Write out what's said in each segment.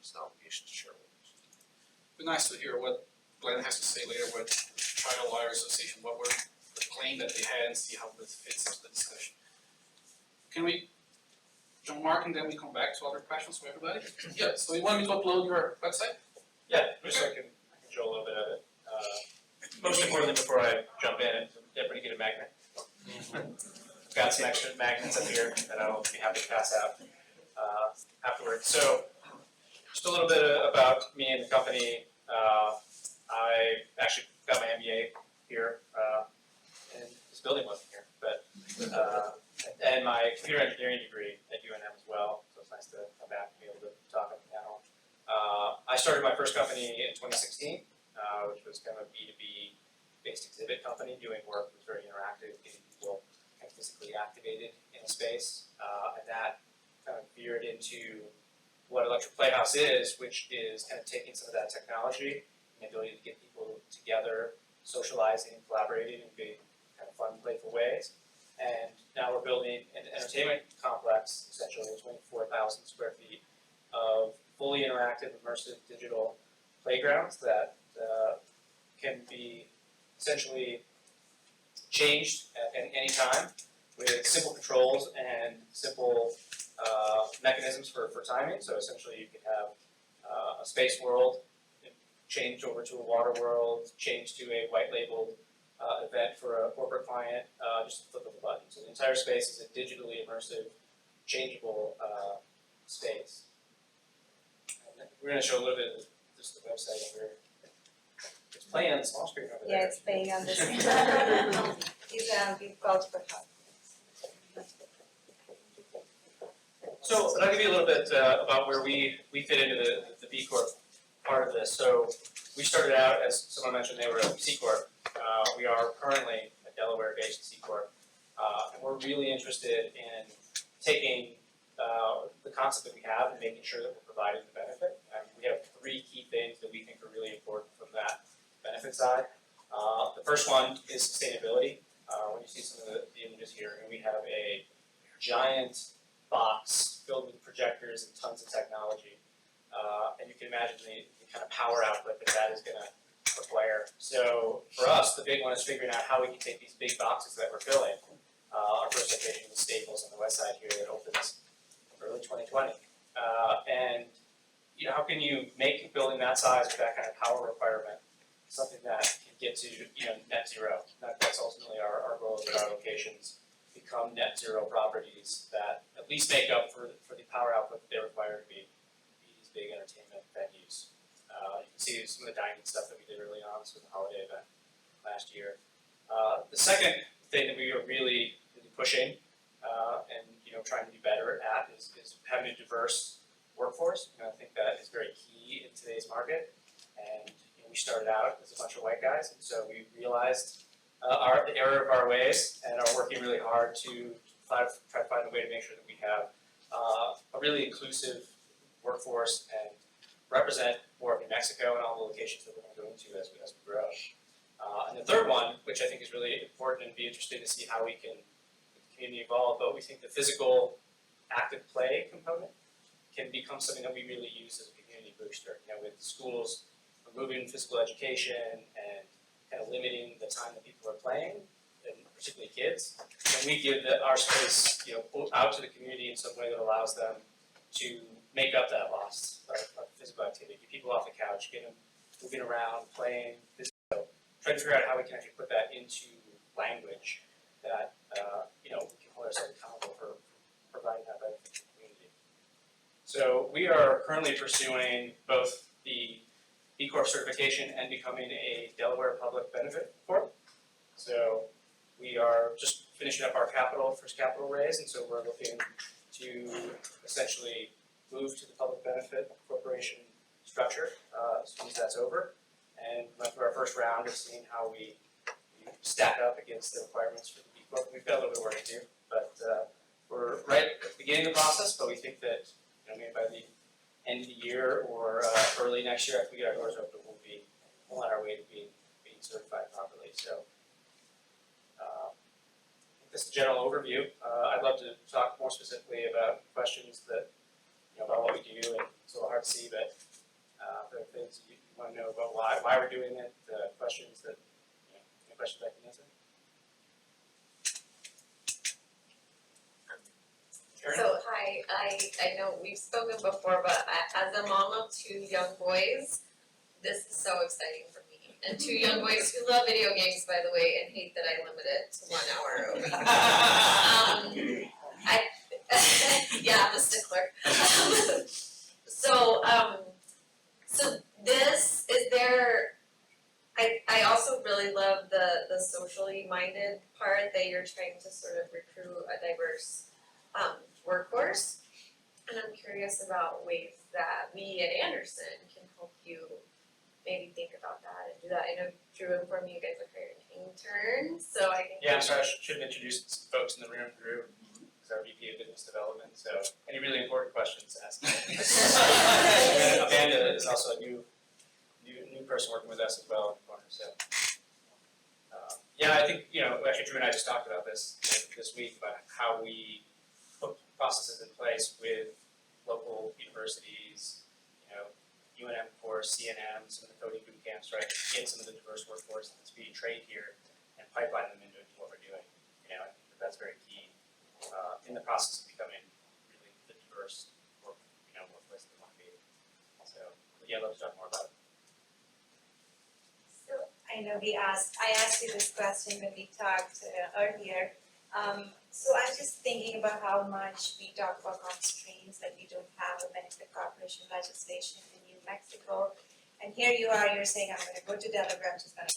its obligation to shareholders. It'd be nice to hear what Glenn has to say later with Child Lawyer Association, what were the claim that they had, and see how this fits into the discussion. Can we, John Mark, and then we come back to other questions from everybody? Yeah, so you want me to upload your website? Yeah, just so I can show a little bit of it. Most importantly, before I jump in, everybody get a magnet. Got some extra magnets up here that I'll be happy to pass out afterwards. So, just a little bit about me and the company. I actually got my MBA here, and this building wasn't here, but and my computer engineering degree at UNM as well. So it's nice to come back and be able to talk on the panel. I started my first company in 2016, which was kind of a B2B based exhibit company doing work that was very interactive, getting people kind of physically activated in a space, and that kind of veered into what Electric Playhouse is, which is kind of taking some of that technology and the ability to get people together, socializing, collaborating in big, kind of fun, playful ways. And now we're building an entertainment complex, essentially 24,000 square feet of fully interactive, immersive digital playgrounds that can be essentially changed at any time with simple controls and simple mechanisms for timing. So essentially you could have a space world changed over to a water world, changed to a white labeled event for a corporate client, just a flip of a button. So the entire space is a digitally immersive, changeable space. And we're going to show a little bit of just the website here. It's playing on the small screen over there. Yeah, it's playing on the screen. You've got for help. So I'll give you a little bit about where we fit into the B Corp part of this. So we started out, as someone mentioned, they were a C Corp. We are currently a Delaware-based C Corp. And we're really interested in taking the concept that we have and making sure that we're providing the benefit. And we have three key things that we think are really important from that benefit side. The first one is sustainability. When you see some of the images here, and we have a giant box filled with projectors and tons of technology. And you can imagine the kind of power output that is going to require. So for us, the big one is figuring out how we can take these big boxes that we're filling. Our first location is Staples on the west side here that opens early 2020. And you know, how can you make a building that size with that kind of power requirement something that can get to net zero? That's ultimately our goal is that our locations become net zero properties that at least make up for the power output that they require to be these big entertainment venues. You can see some of the dining stuff that we did early on, so the holiday event last year. The second thing that we are really pushing and trying to be better at is having a diverse workforce. And I think that is very key in today's market. And we started out as a bunch of white guys, and so we realized the error of our ways and are working really hard to try to find a way to make sure that we have a really inclusive workforce and represent more of New Mexico and all the locations that we're going to go into as we grow. And the third one, which I think is really important and be interested to see how we can the community evolve, but we think the physical active play component can become something that we really use as a community booster. With schools removing physical education and kind of limiting the time that people are playing, and particularly kids, and we give our space, out to the community in some way that allows them to make up that loss of physical activity, get people off the couch, get them moving around, playing, try to figure out how we can actually put that into language that we can hold ourselves accountable for providing that benefit to the community. So we are currently pursuing both the B Corp certification and becoming a Delaware Public Benefit Corp. So we are just finishing up our first capital raise, and so we're looking to essentially move to the Public Benefit Corporation structure as soon as that's over. And went through our first round of seeing how we stack up against the requirements for the B Corp. We've got a little bit of work to do, but we're right at the beginning of the process, but we think that maybe by the end of the year or early next year, after we get our doors open, we'll be on our way to being certified properly. So this is a general overview. I'd love to talk more specifically about questions that about what we do, and it's a little hard to see, but if there are things you want to know about why we're doing it, questions that, any questions I can answer? Karen? So hi, I know we've spoken before, but as a mom of two young boys, this is so exciting for me. And two young boys who love video games, by the way, and hate that I limit it to 1 hour a week. Yeah, I'm a stickler. So this, is there, I also really love the socially minded part that you're trying to sort of recruit a diverse workforce. And I'm curious about ways that we at Anderson can help you maybe think about that and do that. I know Drew informed me you guys are hiring interns, so I think. Yeah, I'm sorry, I should have introduced some folks in the room, Drew, who's our VP of Business Development, so any really important questions, ask me. Amanda is also a new person working with us as well in the corner, so. Yeah, I think, actually Drew and I just talked about this this week, about how we put processes in place with local universities, UNM course, CNM, some of the coding boot camps, right, get some of the diverse workforce that's being trained here and pipeline them into what we're doing. I think that's very key in the process of becoming really the diverse workplace that we want to be. So, yeah, I'd love to talk more about it. So I know I asked you this question when we talked earlier. So I'm just thinking about how much we talk about constraints, that we don't have a benefit corporation legislation in New Mexico. And here you are, you're saying, I'm gonna go to Delaware, I'm just gonna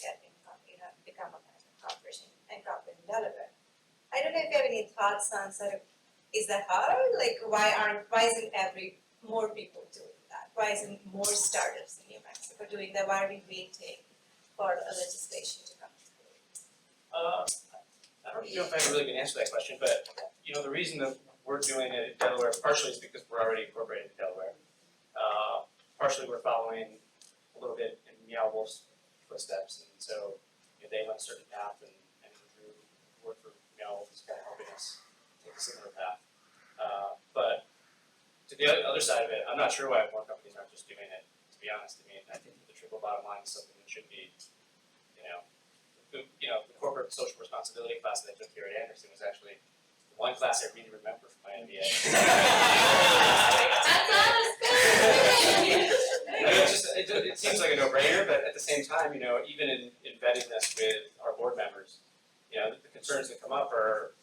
become a benefit corporation and corporate in Delaware. I don't know if you have any thoughts on sort of, is that hard? Like, why isn't more people doing that? Why isn't more startups in New Mexico doing that? Why are we waiting for a legislation to come through? I don't know if I have a really good answer to that question, but the reason that we're doing it in Delaware partially is because we're already incorporated in Delaware. Partially we're following a little bit in Meow Wolf's footsteps, and so they went a certain path, and Drew worked for Meow Wolf is kind of helping us take a similar path. But to the other side of it, I'm not sure why more companies aren't just doing it. To be honest, I think the triple bottom line is something that should be, the corporate social responsibility class that I took here at Anderson was actually the one class I really remember from my MBA. It seems like a no-brainer, but at the same time, even in vetting this with our board members, the concerns that come up are,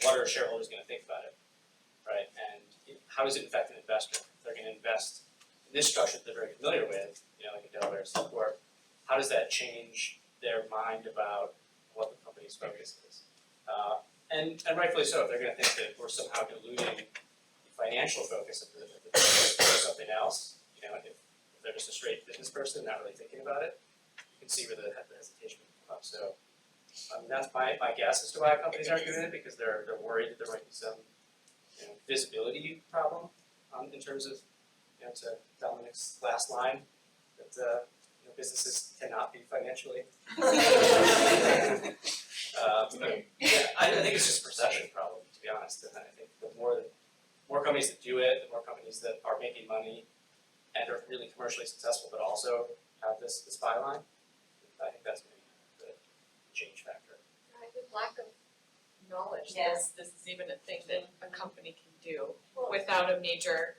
what are shareholders going to think about it, right? And how does it affect an investor? If they're going to invest in this structure that they're very familiar with, like a Delaware C Corp, how does that change their mind about what the company's focus is? And rightfully so, if they're going to think that we're somehow diluting the financial focus of the business for something else, if they're just a straight business person, not really thinking about it, you can see where the hesitation would come up. So that's my guess as to why companies aren't doing it, because they're worried that there might be some visibility problem in terms of, to Dominic's last line, that businesses cannot be financially. I think it's just a perception problem, to be honest. And I think the more companies that do it, the more companies that are making money and are really commercially successful, but also have this byline, I think that's going to be the change factor. I think lack of knowledge, Yeah. this is even a thing that a company can do without a major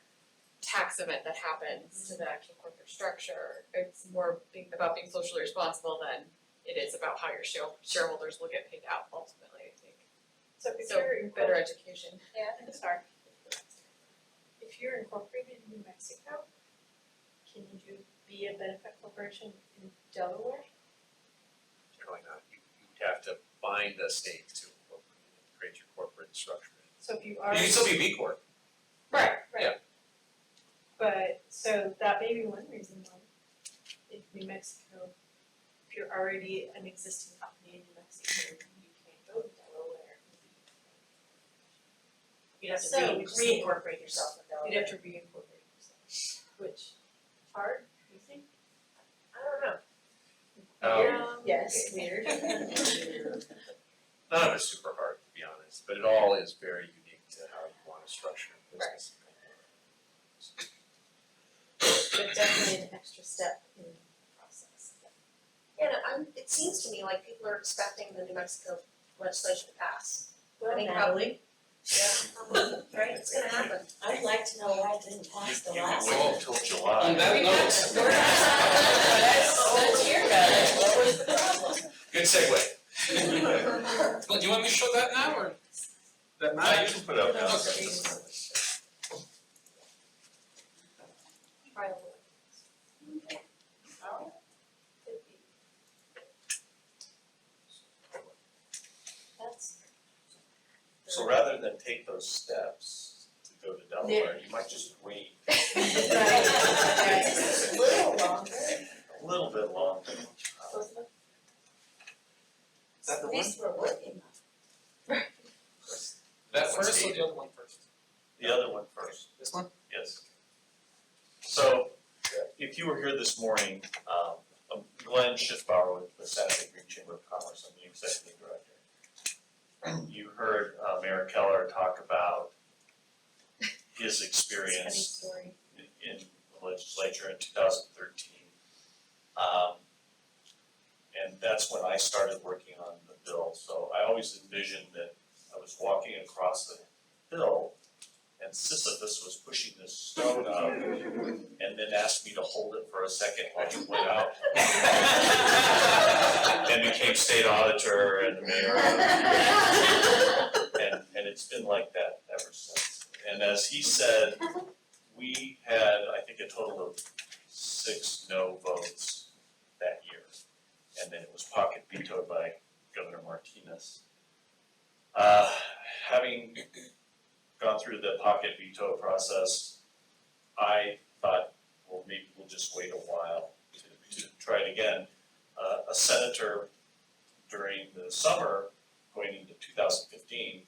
tax event that happens to the actual corporate structure. It's more about being socially responsible than it is about how your shareholders will get paid out ultimately, I think. So if So you're better education. sorry. If you're incorporated in New Mexico, can you be a benefit corporation in Delaware? Generally not. You would have to bind a state to create your corporate structure. So if you are. You can still be B Corp. Right. Yeah. But, so that may be one reason why in New Mexico, if you're already an existing company in New Mexico, you can't go to Delaware. You'd have So, to reincorporate yourself in Delaware. You'd have to reincorporate yourself, which, hard, you think? I don't know. Yes. Weird. None of it's super hard, to be honest, but it all is very unique to how you want to structure a business. but definitely an extra step in the process. Yeah, it seems to me like people are expecting the New Mexico legislation to pass. Well, think Natalie, Right, it's gonna happen. I'd like to know why it didn't pass the You last can one. wait until July. On that note, Let's hear about it, what was the problem? Good segue. do you want me to show that now, or? That Now map? you can put it up now. Okay. Trial. That's, So rather than take those steps to go to Delaware, you might just wait just a little longer. a little bit longer. Is that the At one? least we're working on it. That first or the other one first? The other one first. This one? Yes. So, if you were here this morning, I'm Glenn Schiffbauer with the Santa Fe Green Chamber of Commerce, I'm the executive director. You heard Mayor Keller talk about his Funny experience story. in the legislature in 2013. And that's when I started working on the bill, so I always envisioned that I was walking across the hill and Sisyphus was pushing this stone up and then asked me to hold it for a second while he went out. And became state auditor and mayor. And it's been like that ever since. And as he said, we had, I think, a total of 6 no votes that year. And then it was pocket vetoed by Governor Martinez. Having gone through the pocket veto process, I thought, well, maybe we'll just wait a while to try it again. A senator during the summer, going into 2015,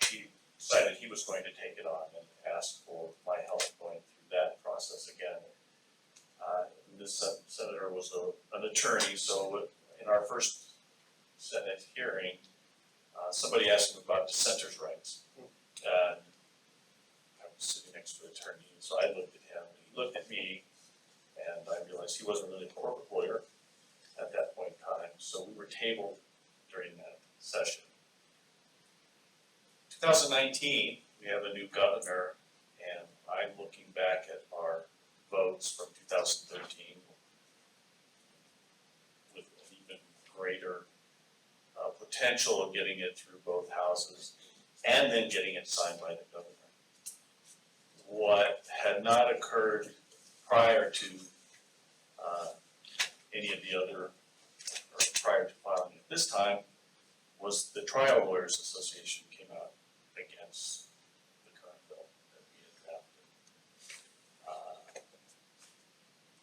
he decided he was going to take it on and asked for my help going through that process again. This senator was an attorney, so in our first Senate hearing, somebody asked him about dissenters' rights. And I was sitting next to an attorney, so I looked at him, and he looked at me, and I realized he wasn't really a corporate lawyer at that point in time, so we were tabled during that session. 2019, we have a new governor, and I'm looking back at our votes from 2013 with an even greater potential of getting it through both houses and then getting it signed by the governor. What had not occurred prior to any of the other, or prior to filing it this time, was the Trial Lawyers Association came out against the current bill that we had drafted.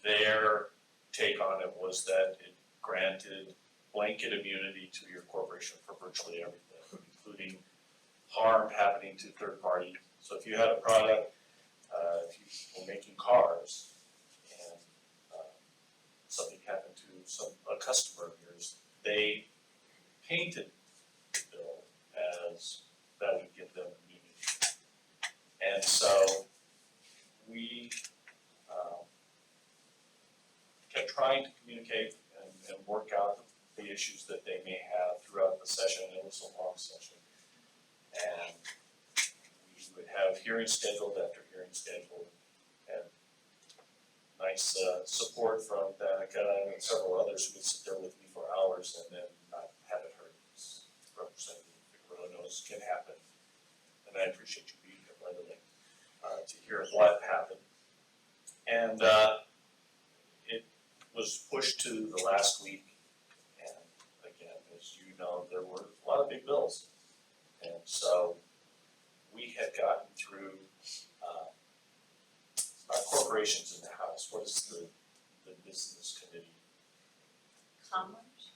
Their take on it was that it granted blanket immunity to your corporation for virtually everything, including harm happening to third party. So if you had a product, if you were making cars and something happened to a customer of yours, they painted the bill as that would give them immunity. And so we kept trying to communicate and work out the issues that they may have throughout the session. It was a long session. And we would have hearings scheduled after hearings scheduled, and nice support from Danica and several others who would sit there with me for hours and then not have it heard. Representative Figueroa knows can happen. And I appreciate you being here, by the way, to hear what happened. And it was pushed to the last week. And again, as you know, there were a lot of big bills. And so we had gotten through corporations in the House. What is the business committee? Commerce?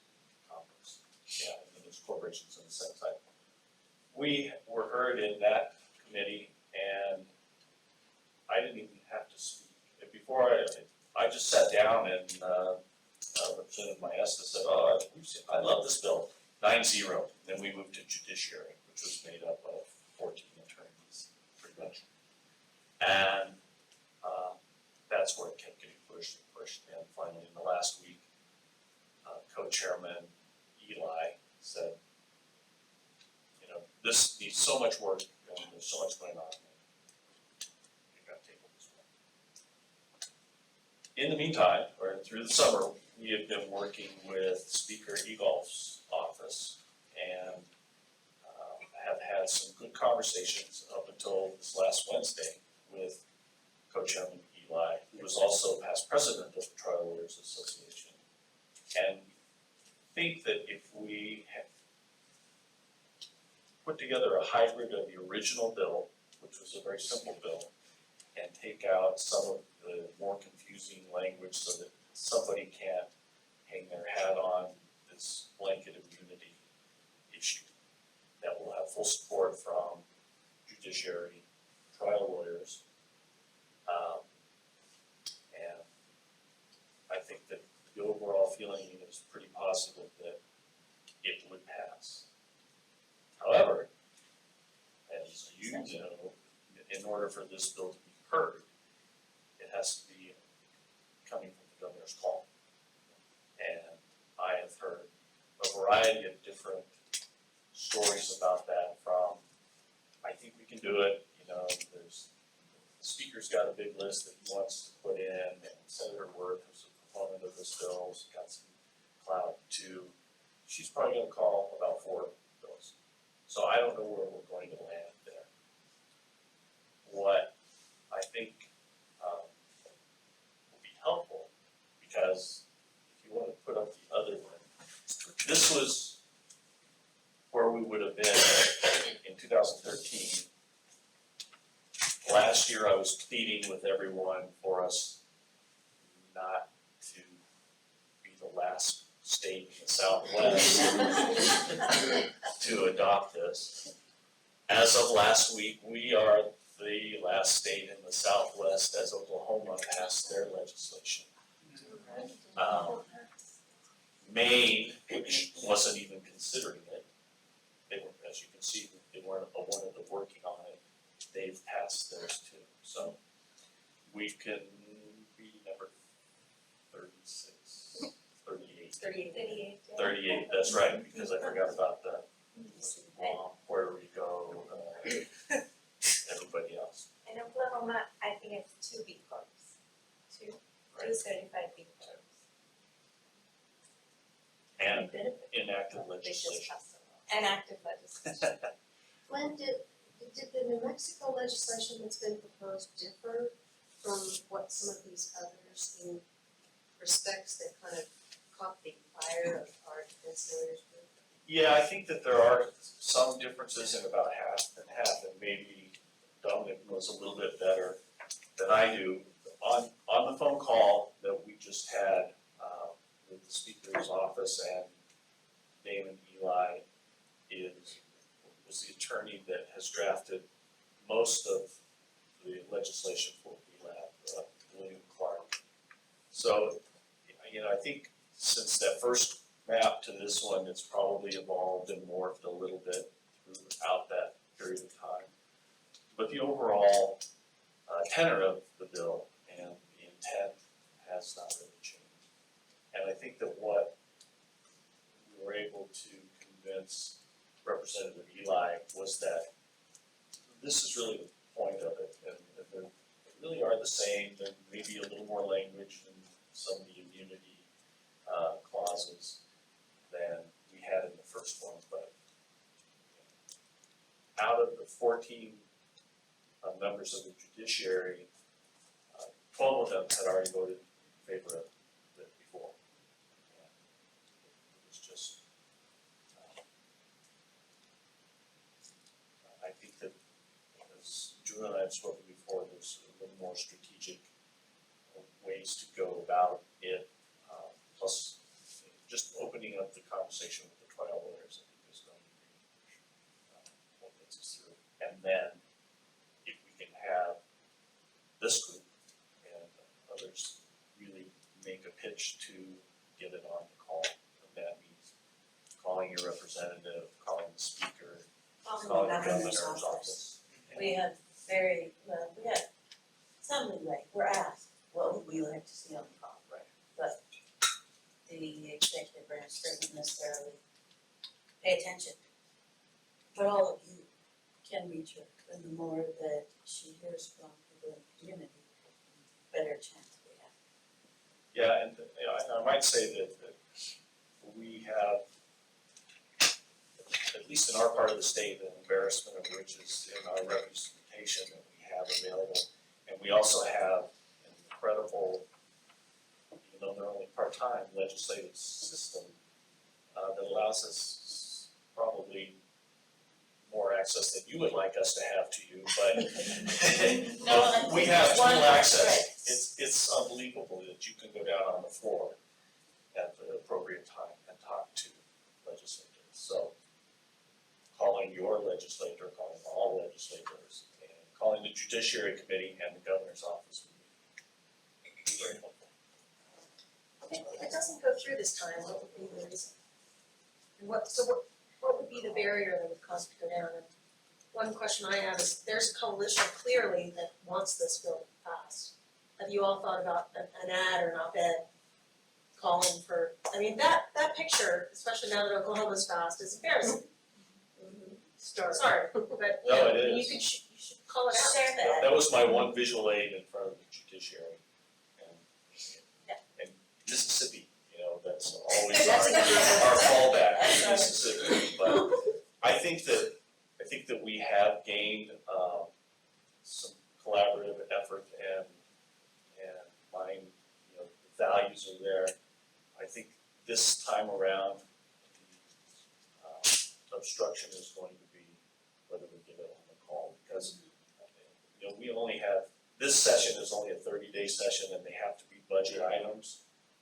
Conference. Yeah, and then there's corporations on the same side. We were heard in that committee, and I didn't even have to speak. Before I just sat down and Representative Maesta said, "Oh, I love this bill." 9-0. Then we moved to judiciary, which was made up of 14 attorneys, pretty much. And this needs so much work, and there's so much going on. It got tabled as well. In the meantime, or through the summer, we have been working with Speaker Egolf's office and have had some good conversations up until this last Wednesday with Co-Chairman Eli, who was also past president of the Trial Lawyers Association. And think that if we had put together a hybrid of the original bill, which was a very simple bill, and take out some of the more confusing language so that somebody can't hang their hat on this blanket immunity issue, that will have full support from judiciary, trial lawyers. And I think that the overall feeling is pretty positive that it would pass. However, as you know, in order for this bill to be heard, it has to be coming from the governor's call. And I have heard a variety of different stories about that, from, I think we can do it, there's, the speaker's got a big list that he wants to put in, and Senator Worth, who's a proponent of this bill, has got some clout too. She's probably gonna call about 4 bills. So I don't know where we're going to land there. What I think will be helpful, because if you wanna put up the other one, this was where we would have been in 2013. Last year, I was pleading with everyone for us not to be the last state in the Southwest to adopt this. As of last week, we are the last state in the Southwest as Oklahoma passed their legislation. Maine, which wasn't even considering it, they were, as you can see, they weren't one of the working on it, they've passed theirs too. So we can be number 36, 38. 38, yeah. 38, that's right, because I forgot about the Puerto Rico, everybody else. In Oklahoma, I think it's 2 BCorps, two certified BCorps. And enacted legislation. And active legislation. Glenn, did the New Mexico legislation that's been proposed differ from what some of these others in respects that kind of caught the fire of our defense lawyers group? Yeah, I think that there are some differences in about half and half, and maybe Dominic knows a little bit better than I do. On the phone call that we just had with the Speaker's office, and Damon Eli was the attorney that has drafted most of the legislation for BLAB, William Clark. So, I think since that first map to this one, it's probably evolved and morphed a little bit throughout that period of time. But the overall tenor of the bill and the intent has not really changed. And I think that what we were able to convince Representative Eli was that this is really the point of it, and they really are the same. There may be a little more language in some of the immunity clauses than we had in the first one, but out of the 14 members of the judiciary, 12 of them had already voted in favor of it before. And it was just, I think that, as Drew and I have spoken before, there's a little more strategic ways to go about it. Plus, just opening up the conversation with the trial lawyers, I think is going to be what gets us through. And then, if we can have this group and others really make a pitch to get it on the call, and that means calling your representative, calling the speaker, calling the governor's office. We had some leeway, we're asked, what would we like to see on the call? Right. But the executive branch doesn't necessarily pay attention. But all of you can reach her, and the more that she hears from people in the community, the better chance we have. Yeah, and I might say that we have, at least in our part of the state, an embarrassment of riches in our representation that we have available. And we also have an incredible, even though they're only part-time, legislative system that allows us probably more access than you would like us to have to you, but No, I we think have one- total access. right. It's unbelievable that you can go down on the floor at the appropriate time and talk to legislators. So calling your legislator, calling all legislators, and calling the Judiciary Committee and the Governor's Office would be very helpful. If it doesn't go through this time, what would be the reason? And what would be the barrier that would cause it to go down? And one question I have is, there's a coalition clearly that wants this bill passed. Have you all thought about an ad or an op-ed calling for, I mean, that picture, especially now that Oklahoma's passed, is embarrassing. Sorry, but you No, know, it you is. you should call it out. Share that. That was my one visual aid in front of the judiciary. And Mississippi, you know, that's always That's a good our fallback, That's is right. Mississippi. But I think that we have gained some collaborative effort and mine, you know, the values are there. I think this time around, the obstruction is going to be whether we give it on the call, because you know, we only have, this session is only a 30-day session and they have to be budget items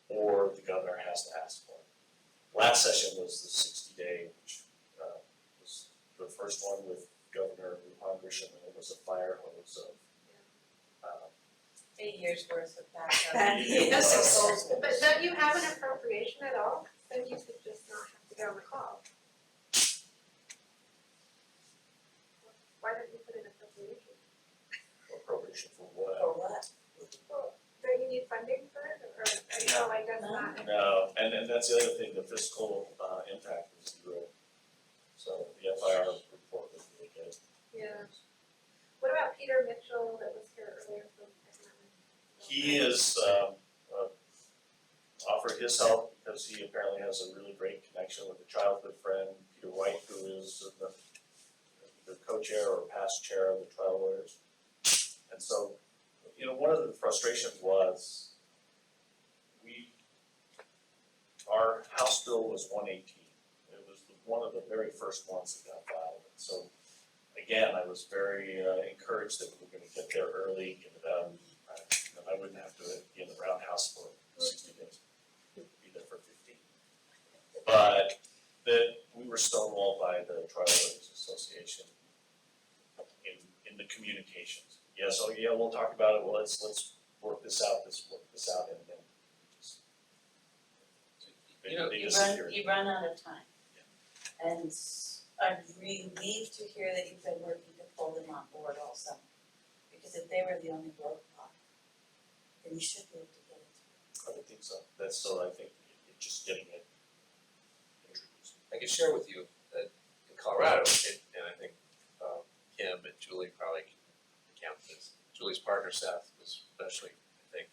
or the governor has to ask for it. Last session was the 60-day, which was the first one with Governor Ron Grisham, and it was a fire hose of 8 years worth of backup. Yes. But don't you have an appropriation at all? Then you could just not have to get on the call. Why don't you put an appropriation? appropriation for what? For what? Well, don't you need funding for it, or like that's not? No, and that's the other thing, the fiscal impact is zero. So the FIR report was really good. Yeah. What about Peter Mitchell that was here earlier from economic? He has offered his help because he apparently has a really great connection with a childhood friend, Peter White, who is the co-chair or past chair of the trial lawyers. And so, you know, one of the frustrations was our House bill was 118. It was one of the very first ones that got filed. And so, again, I was very encouraged that we were gonna get there early, get it out. I wouldn't have to be in the roundhouse for 60 days, be there for 15. But that we were stonewalled by the Trial Lawyers Association in the communications. Yes, oh yeah, we'll talk about it, well, let's work this out, and then just. You know, they You disappeared. run out of time. And I'm relieved to hear that you've been working to pull them on board also. Because if they were the only roadblock, then you should be able to get it through. I would think so, I think it's just getting it introduced. I can share with you that in Colorado, and I think Kim and Julie probably can account for this. Julie's partner Seth was especially, I think,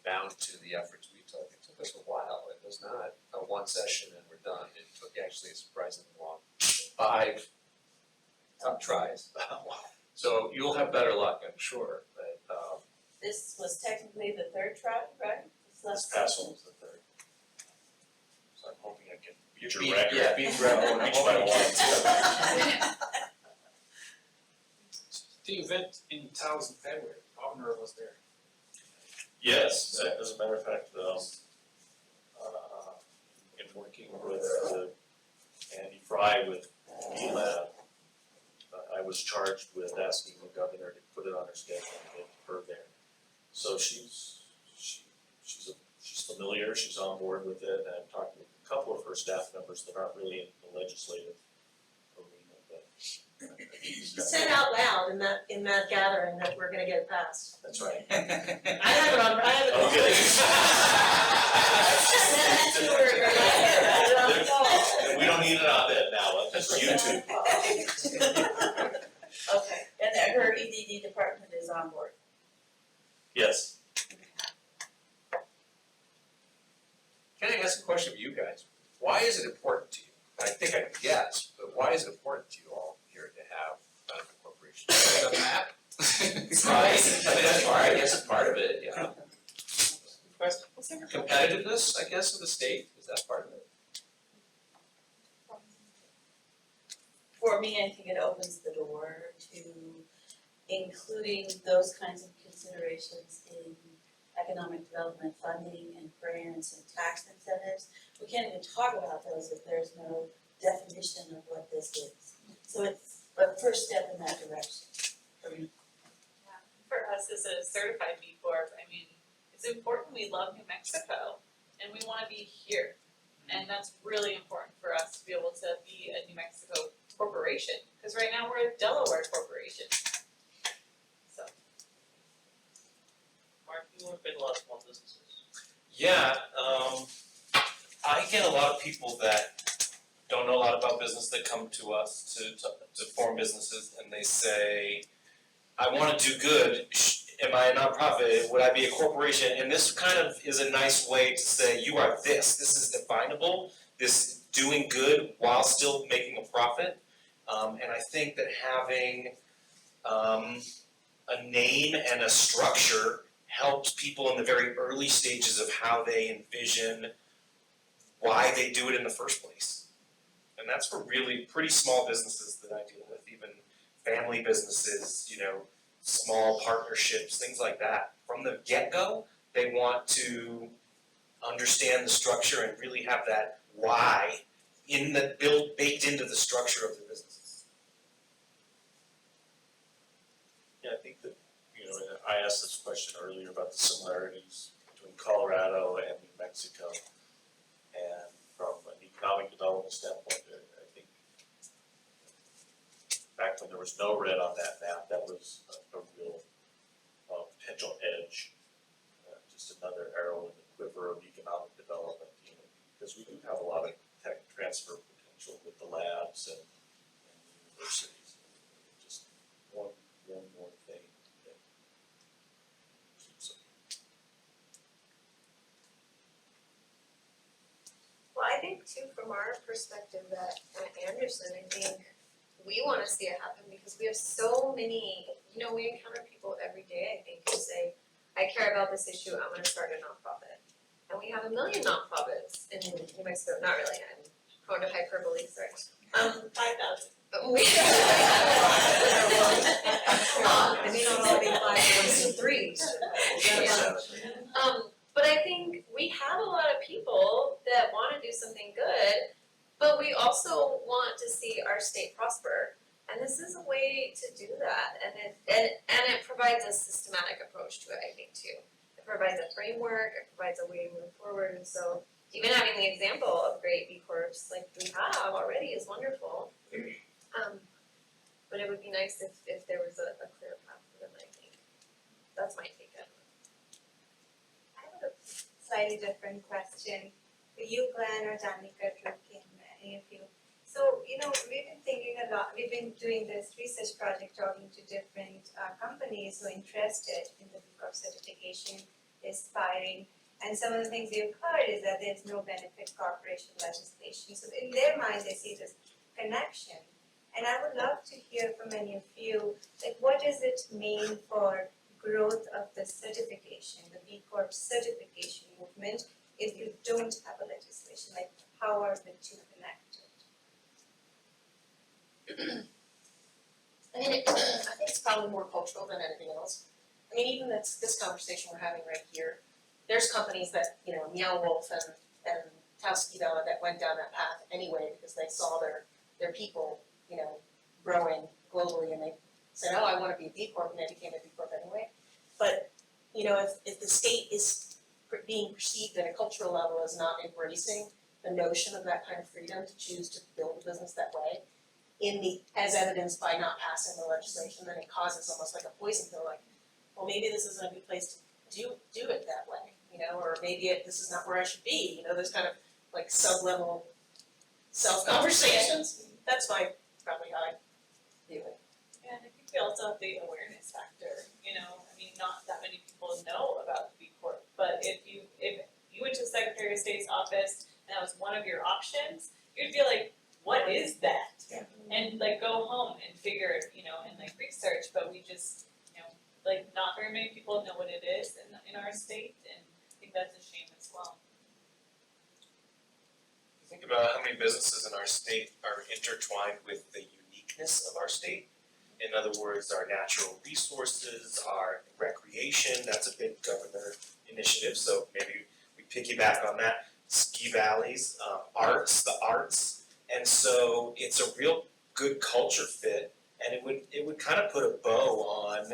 bound to the efforts we took. It took us a while. It was not a one session and we're done. It took actually a surprisingly long 5 tough tries. So you'll have better luck, I'm sure, but This was technically the third try, right? This past one was the third. So I'm hoping I can beat your beat- record. yeah, beat the record. Reach by one. The event in Taos in February, Governor was there. Yes, as a matter of fact, in working with Andy Fry with ELAB, I was charged with asking the governor to put it on her schedule and get her there. So she's familiar, she's on board with it, and I've talked with a couple of her staff members that aren't really in the legislative arena, but. You said out loud in that gathering that we're gonna get it passed. That's right. I have it on, I have it on. Okay. That's your word, right? And we don't need an op-ed now, just YouTube. is it important to you? I think I can guess, but why is it important to you all here to have benefit corporations? The map? Right, I mean, that's part, I guess it's part of it, yeah. Question? Competitiveness, I guess, of the state, is that part of it? For me, I think it opens the door to including those kinds of considerations in economic development funding and grants and tax incentives. We can't even talk about those if there's no definition of what this is. So it's a first step in that direction for me. For us as a certified B Corp, I mean, it's important, we love New Mexico and we wanna be here. And that's really important for us to be able to be a New Mexico corporation, cause right now we're a Delaware corporation. So, Mark, you work with a lot of small businesses. Yeah, I get a lot of people that don't know a lot about business that come to us to form businesses, and they say, I wanna do good, am I a nonprofit, would I be a corporation? And this kind of is a nice way to say, you are this is definable, this doing good while still making a profit. And I think that having a name and a structure helps people in the very early stages of how they envision why they do it in the first place. And that's for really pretty small businesses that I deal with, even family businesses, small partnerships, things like that. From the get-go, they want to understand the structure and really have that why baked into the structure of the businesses. Yeah, I think that, I asked this question earlier about the similarities between Colorado and New Mexico. And from an economic development standpoint, I think back when there was no red on that map, that was a real potential edge. Just another arrow in the quiver of economic development, because we do have a lot of tech transfer potential with the labs and universities. Just one more thing that keeps them. Well, I think too, from our perspective at Anderson, I think we wanna see it happen because we have so many, we encounter people every day, I think, who say, I care about this issue, I'm gonna start a nonprofit. And we have a million nonprofits in New Mexico, not really, I'm prone to hyperbole, sorry. 5,000. I may not all be 501c3s. But I think we have a lot of people that wanna do something good, but we also want to see our state prosper. And this is a way to do that, and it provides a systematic approach to it, I think, too. It provides a framework, it provides a way to move forward, and so even having the example of great B Corps like we have already is wonderful. But it would be nice if there was a clear path for them, I think. That's my take on it. I have a slightly different question for you, Glenn, or Danica, Drew, Kim, any of you. So, we've been thinking a lot, we've been doing this research project talking to different companies who are interested in the B Corp certification, aspiring. And some of the things we've heard is that there's no benefit corporation legislation. So in their minds, they see this connection. And I would love to hear from any of you, what does it mean for growth of the certification, the B Corp certification movement, if you don't have a legislation? How are the two connected? I think it's probably more cultural than anything else. I mean, even this conversation we're having right here, there's companies that, Meow Wolf and Tauskita that went down that path anyway because they saw their people, growing globally and they said, oh, I wanna be a B Corp, and they became a B Corp anyway. But, if the state is being perceived at a cultural level as not embracing the notion of that kind of freedom to choose to build a business that way, as evidenced by not passing the legislation, then it causes almost like a poison pill, well, maybe this isn't a good place to do it that way, or maybe this is not where I should be, those kind of sub-level self-conversations. That's probably how I view it. Yeah, and I think we also have the awareness factor, not that many people know about the B Corp, but if you went to the Secretary of State's office and that was one of your options, you'd be like, what is that? Yeah. And like go home and figure, and like research, but we just, like not very many people know what it is in our state, and I think that's a shame as well. Think about how many businesses in our state are intertwined with the uniqueness of our state. In other words, our natural resources, our recreation, that's a big governor initiative, so maybe we piggyback on that. Ski valleys, the arts, and so it's a real good culture fit, and it would kind of put a bow on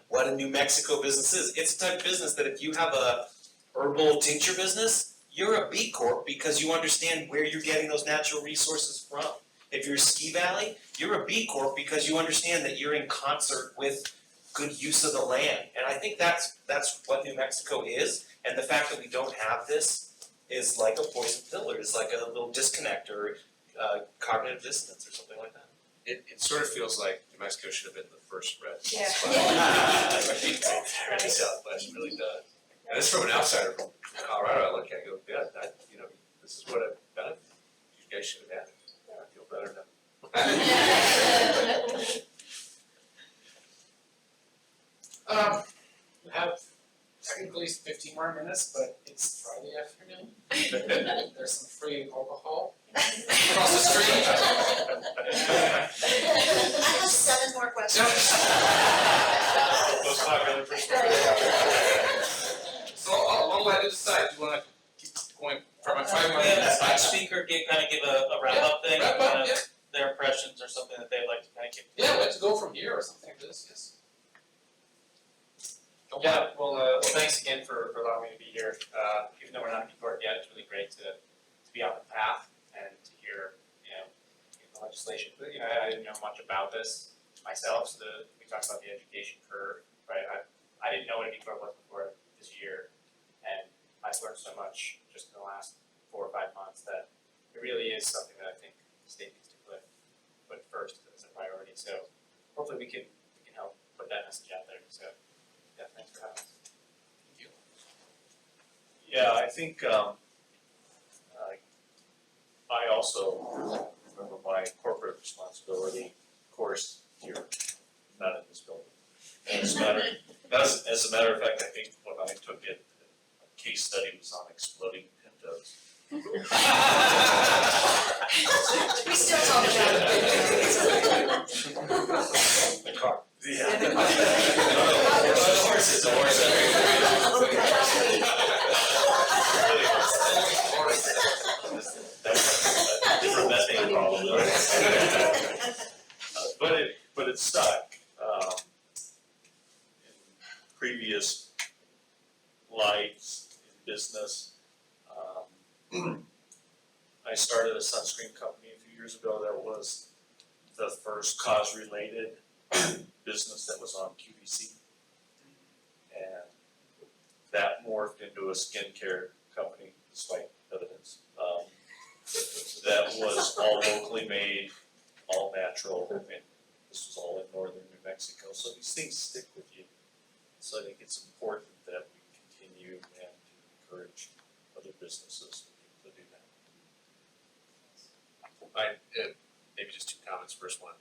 what a New Mexico business is. It's the type of business that if you have a herbal tincture business, you're a B Corp because you understand where you're getting those natural resources from. If you're a ski valley, you're a B Corp because you understand that you're in concert with good use of the land. And I think that's what New Mexico is, and the fact that we don't have this is like a poison pill, or it's like a little disconnect or cognitive dissonance or something like that. It sort of feels like New Mexico should have been the first red Yeah. spot. In the Southwest, it really does. And this from an outsider from Colorado, I look at it, and go, yeah, this is what I've done. You guys should have had it. I feel better now. We have technically 15 more minutes, but it's Friday afternoon. There's some free alcohol across the street. I have 7 more questions. Most popular person. So I'll let you decide. Do you want to keep going for my 5 more minutes? Each speaker kind of give a wrap up thing, Wrap up, yeah. their impressions or something that they'd like to kind of give. Yeah, let's go from here or something like this, yes. Yeah, well, thanks again for allowing me to be here. Even though we're not in B Corp yet, it's really great to be on the path and to hear, the legislation. But, I didn't know much about this myself, so we talked about the education curve, right? I didn't know what a B Corp was before this year, and I've learned so much just in the last 4 or 5 months that it really is something that I think the state needs to put first as a priority. So hopefully we can help put that message out there. So. Yeah, thanks for having us. Thank you. Yeah, I think I also remember my corporate responsibility course here, not in this building. As a matter of fact, I think when I took it, a case study was on exploding pintos. We still talk about it. The car. Yeah. Horses, the That's different methane problem. But it stuck. In previous lives in business, I started a sunscreen company a few years ago that was the first cause-related business that was on QVC. And that morphed into a skincare company, despite evidence, that was all locally made, all natural, and this was all in northern New Mexico. So these things stick with you. So I think it's important that we continue and encourage other businesses to do that. Maybe just 2 comments. First one,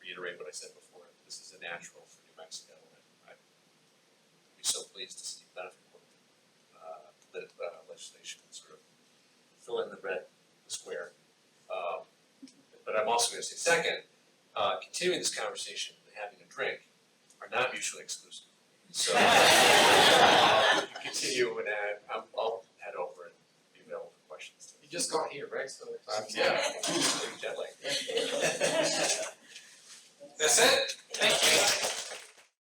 reiterate what I said before. This is a natural for New Mexico, and I'd be so pleased to see benefit legislation sort of fill in the square. But I'm also going to say, second, continuing this conversation and having a drink are not mutually exclusive. So continue, and I'll head over and be available for questions. You just got here, right? So Yeah, jet lag. that's it.